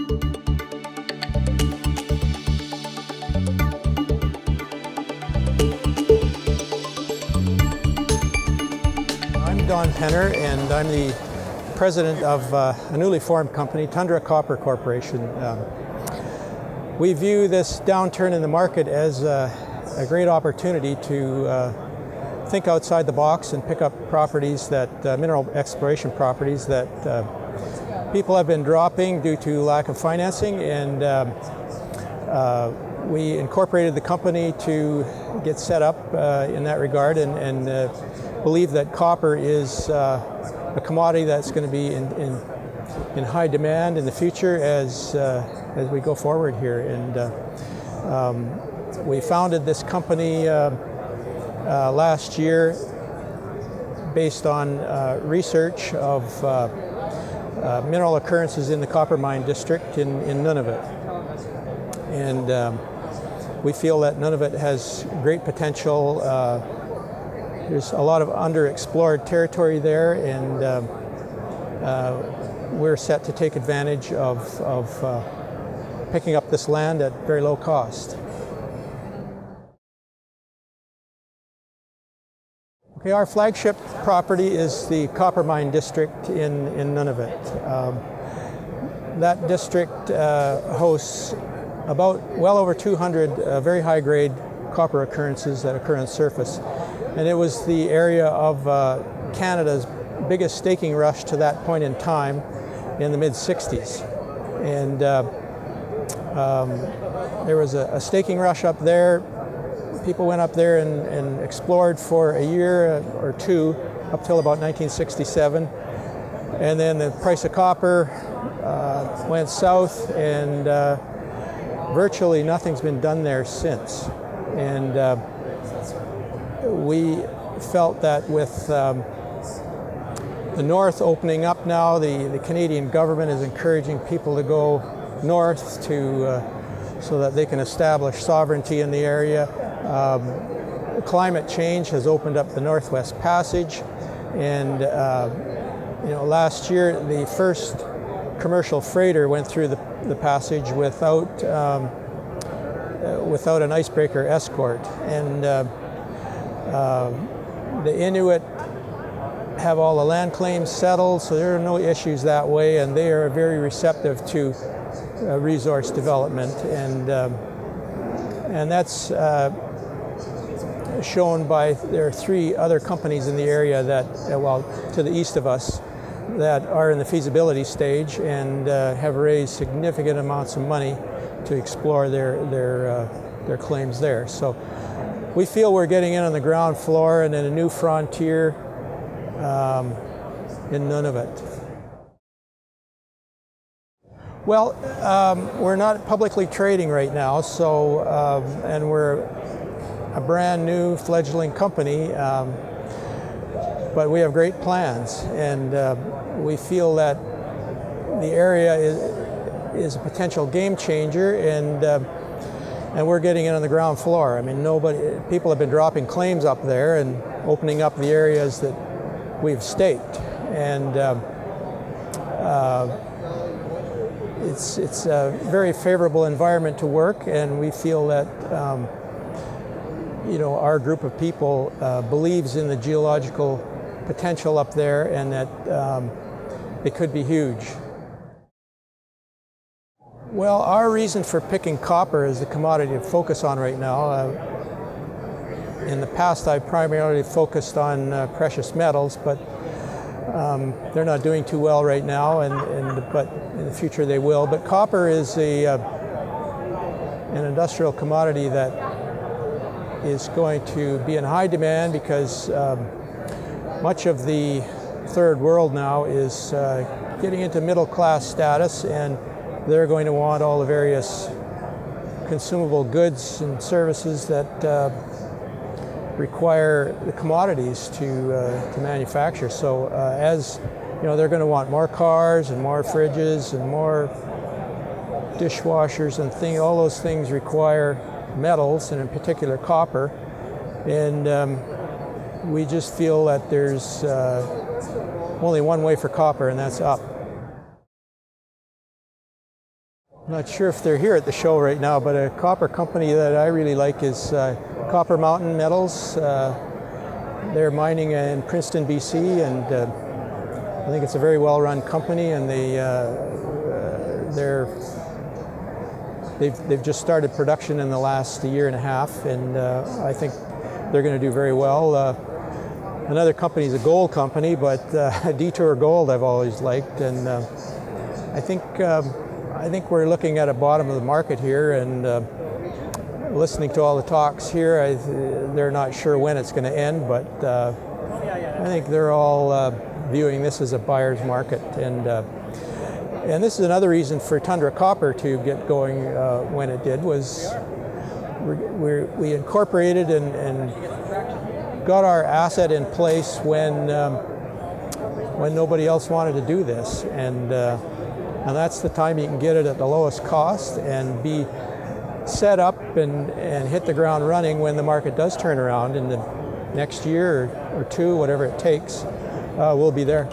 I'm Don Penner, and I'm the president of a newly formed company, Tundra Copper Corporation. We view this downturn in the market as a great opportunity to think outside the box and pick up properties that, mineral exploration properties that people have been dropping due to lack of financing, and we incorporated the company to get set up in that regard, and believe that copper is a commodity that's going to be in high demand in the future as we go forward here. And we founded this company last year based on research of mineral occurrences in the Coppermine District in Nunavut. And we feel that Nunavut has great potential. There's a lot of underexplored territory there, and we're set to take advantage of picking up this land at very low cost. Okay, our flagship property is the Coppermine District in Nunavut. That district hosts about well over 200 very high-grade copper occurrences that occur on surface. And it was the area of Canada's biggest staking rush to that point in time in the mid-60s. And there was a staking rush up there. People went up there and explored for a year or two, up till about 1967. And then the price of copper went south, and virtually nothing's been done there since. And we felt that with the north opening up now, the Canadian government is encouraging people to go north so that they can establish sovereignty in the area. Climate change has opened up the Northwest Passage, and last year the first commercial freighter went through the passage without an icebreaker escort. And the Inuit have all the land claims settled, so there are no issues that way, and they are very receptive to resource development, and that's shown by there are 3 other companies in the area that, to the east of us, that are in the feasibility stage and have raised significant amounts of money to explore their claims there. So we feel we're getting in on the ground floor and in a new frontier in Nunavut. Well, we're not publicly trading right now, so and we're a brand new fledgling company, but we have great plans, and we feel that the area is a potential game changer, and we're getting in on the ground floor. I mean, people have been dropping claims up there and opening up the areas that we've staked, and it's a very favorable environment to work, and we feel that our group of people believes in the geological potential up there, and that it could be huge. Well, our reason for picking copper as the commodity to focus on right now. In the past, I primarily focused on precious metals, but they're not doing too well right now, but in the future they will. But copper is an industrial commodity that is going to be in high demand because much of the third world now is getting into middle class status, and they're going to want all the various consumable goods and services that require the commodities to manufacture. So as they're going to want more cars and more fridges and more dishwashers and all those things require metals, and in particular copper. And we just feel that there's only one way for copper, and that's up. I'm not sure if they're here at the show right now, but a copper company that I really like is Copper Mountain Metals. They're mining in Princeton, BC, and I think it's a very well-run company, and they've just started production in the last year and a half, and I think they're going to do very well. Another company is a gold company, but Detour Gold I've always liked, and I think we're looking at a bottom of the market here, and listening to all the talks here, they're not sure when it's going to end, but I think they're all viewing this as a buyer's market, and this is another reason for Tundra Copper to get going when it did, was we incorporated and got our asset in place when nobody else wanted to do this, and that's the time you can get it at the lowest cost and be set up and hit the ground running when the market does turn around in the next year or two, whatever it takes. We'll be there.